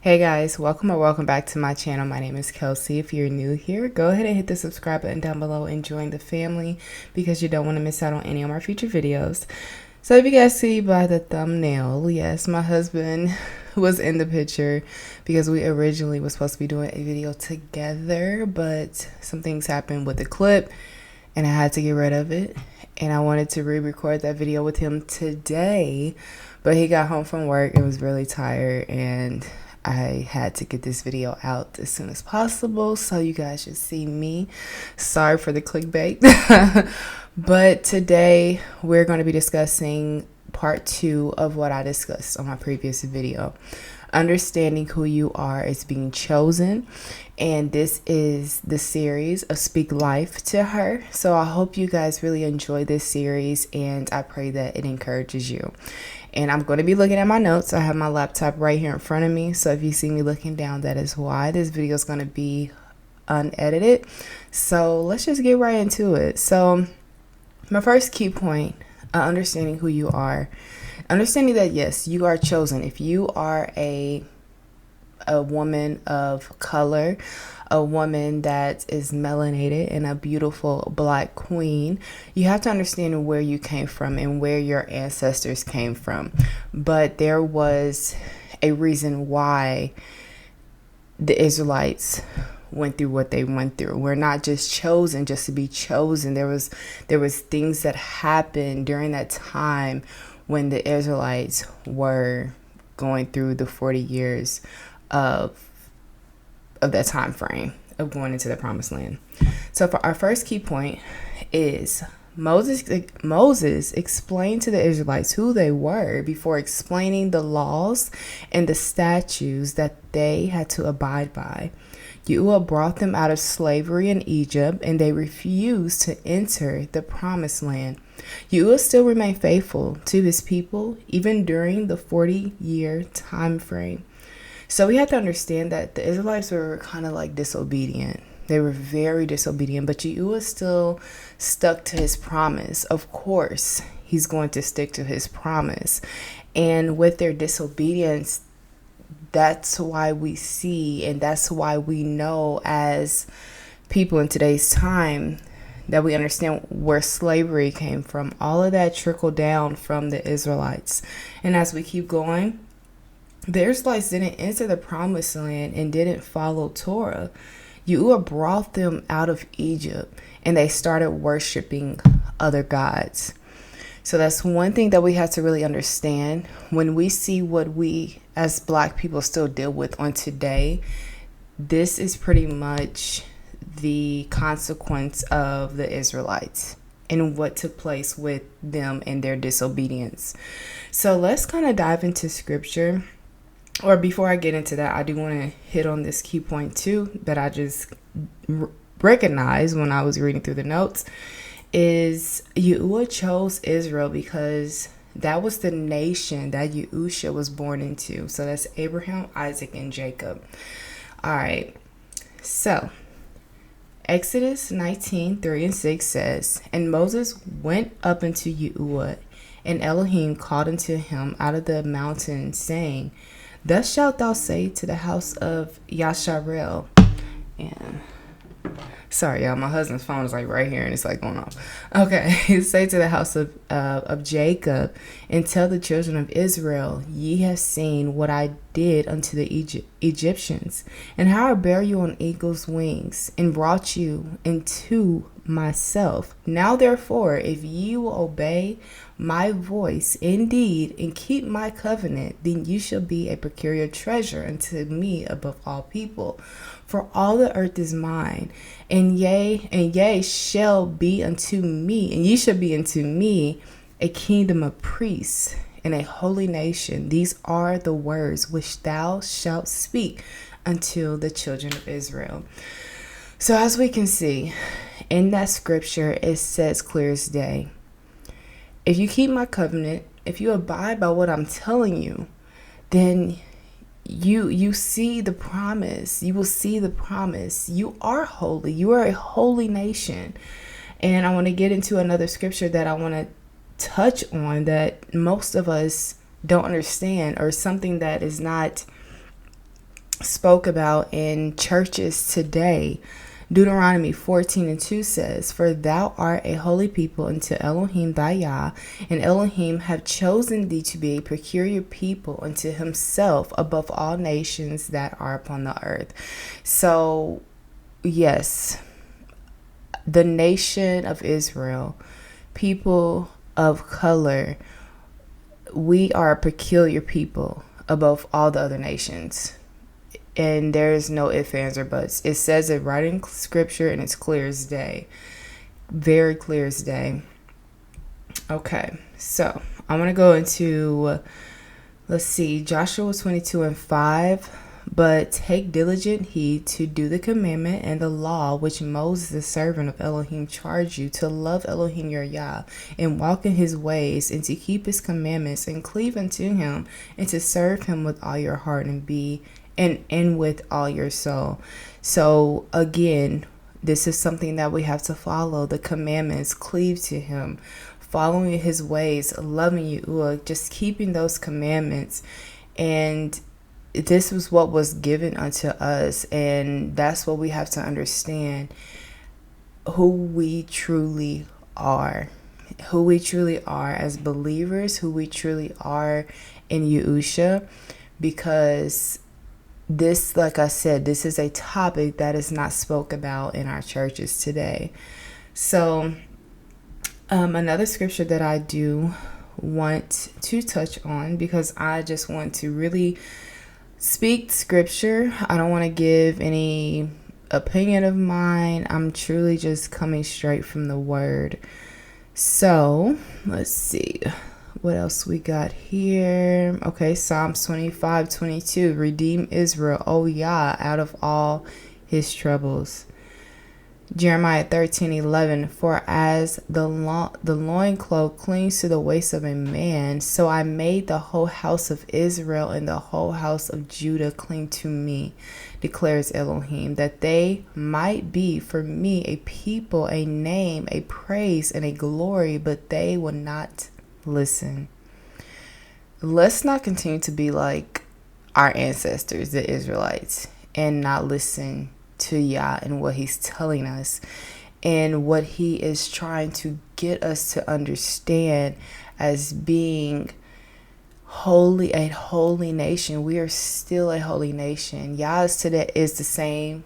Hey guys, welcome or welcome back to my channel. My name is Kelsey. If you're new here, go ahead and hit the subscribe button down below and join the family because you don't want to miss out on any of my future videos. So if you guys see by the thumbnail, yes, my husband was in the picture because we originally were supposed to be doing a video together, but some things happened with the clip and I had to get rid of it. And I wanted to re-record that video with him today, but he got home from work and was really tired, and I had to get this video out as soon as possible so you guys should see me. Sorry for the clickbait. But today we're going to be discussing part 2 of what I discussed on my previous video. Understanding who you are is being chosen, and this is the series of Speak Life to Her. So I hope you guys really enjoy this series, and I pray that it encourages you. And I'm going to be looking at my notes. I have my laptop right here in front of me, so if you see me looking down, that is why. This video is going to be unedited, so let's just get right into it. So my first key point, understanding who you are. Understanding that, yes, you are chosen. If you are a woman of color, a woman that is melanated and a beautiful black queen, you have to understand where you came from and where your ancestors came from. But there was a reason why the Israelites went through what they went through. We're not just chosen just to be chosen. There was things that happened during that time when the Israelites were going through the 40 years of that time frame of going into the promised land. So for our first key point is Moses explained to the Israelites who they were before explaining the laws and the statutes that they had to abide by. Yahuwah brought them out of slavery in Egypt, and they refused to enter the promised land. Yahuwah still remained faithful to his people even during the 40-year time frame. So we have to understand that the Israelites were kind of like disobedient. They were very disobedient, but Yahuwah still stuck to his promise. Of course, he's going to stick to his promise. And with their disobedience, that's why we see, and that's why we know as people in today's time that we understand where slavery came from. All of that trickled down from the Israelites. And as we keep going, the Israelites didn't enter the promised land and didn't follow Torah. Yahuwah brought them out of Egypt, and they started worshiping other gods. So that's one thing that we have to really understand when we see what we as Black people still deal with on today. This is pretty much the consequence of the Israelites and what took place with them and their disobedience. So let's kind of dive into scripture. Or before I get into that, I do want to hit on this key point too that I just recognized when I was reading through the notes. Is Yahuwah chose Israel because that was the nation that Yahusha was born into. So that's Abraham, Isaac, and Jacob. All right. So Exodus 19:3-6 says, "And Moses went up unto Yahuwah, and Elohim called unto him out of the mountain, saying, Thus shalt thou say to the house of Yasharel." And sorry, y'all, my husband's phone is like right here and it's like going off. Okay, say to the house of Jacob, and tell the children of Israel, ye have seen what I did unto the Egyptians, and how I bare you on eagle's wings, and brought you into myself. Now therefore, if ye will obey my voice indeed, and keep my covenant, then you shall be a peculiar treasure unto me above all people. For all the earth is mine, and ye shall be unto me, and ye shall be unto me a kingdom of priests and a holy nation. These are the words which thou shalt speak unto the children of Israel. So as we can see in that scripture, it says clear as day, if you keep my covenant, if you abide by what I'm telling you, then you see the promise. You will see the promise. You are holy. You are a holy nation. And I want to get into another scripture that I want to touch on that most of us don't understand, or something that is not spoke about in churches today. Deuteronomy 14:2 says, "For thou art a holy people unto Elohim thy Yah, and Elohim have chosen thee to be a peculiar people unto himself above all nations that are upon the earth." So, yes, the nation of Israel, people of color, we are a peculiar people above all the other nations. And there's no ifs, ands, or buts. It says it right in scripture, and it's clear as day. Very clear as day. Okay, so I'm going to go into, let's see, Joshua 22:5. "But take diligent heed to do the commandment and the law which Moses, the servant of Elohim, charged you, to love Elohim your Yah, and walk in his ways, and to keep his commandments, and cleave unto him, and to serve him with all your heart and with all your soul." So again, this is something that we have to follow. The commandments, cleave to him, following his ways, loving Yahuwah, just keeping those commandments. And this was what was given unto us, and that's what we have to understand, who we truly are. Who we truly are as believers, who we truly are in Yahusha, because this, like I said, this is a topic that is not spoke about in our churches today. So another scripture that I do want to touch on, because I just want to really speak scripture. I don't want to give any opinion of mine. I'm truly just coming straight from the word. So let's see what else we got here. Okay, Psalms 25:22. "Redeem Israel, O Yah, out of all his troubles." Jeremiah 13:11. "For as the loincloth clings to the waist of a man, so I made the whole house of Israel and the whole house of Judah cling to me, declares Elohim, that they might be for me a people, a name, a praise, and a glory, but they will not listen." Let's not continue to be like our ancestors, the Israelites, and not listen to Yah and what he's telling us and what he is trying to get us to understand as being holy, a holy nation. We are still a holy nation. Yah is the same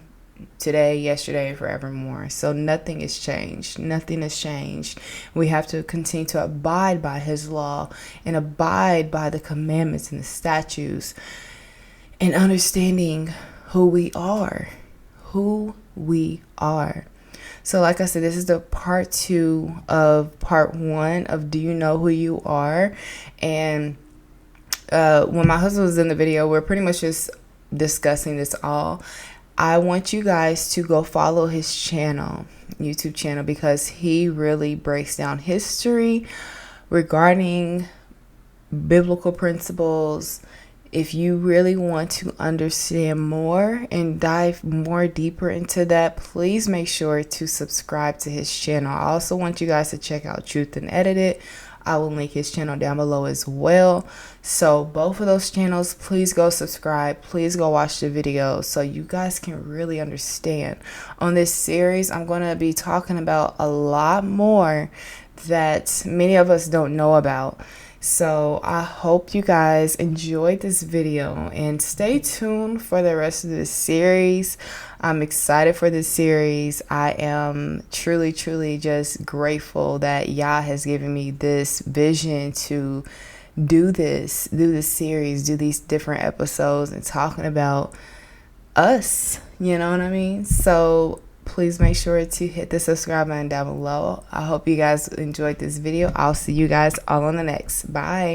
today, yesterday, and forevermore. So nothing has changed. Nothing has changed. We have to continue to abide by his law and abide by the commandments and the statutes, and understanding who we are. So like I said, this is the part 2 of part 1 of Do You Know Who You Are? And when my husband was in the video, we're pretty much just discussing this all. I want you guys to go follow his YouTube channel, because he really breaks down history regarding biblical principles. If you really want to understand more and dive more deeper into that, please make sure to subscribe to his channel. I also want you guys to check out Truth Unedited. I will link his channel down below as well. So both of those channels, please go subscribe. Please go watch the videos so you guys can really understand. On this series, I'm going to be talking about a lot more that many of us don't know about. So I hope you guys enjoyed this video, and stay tuned for the rest of this series. I'm excited for this series. I am truly, truly just grateful that Yah has given me this vision to do this series, do these different episodes and talking about us, you know what I mean? So please make sure to hit the subscribe button down below. I hope you guys enjoyed this video. I'll see you guys all on the next. Bye.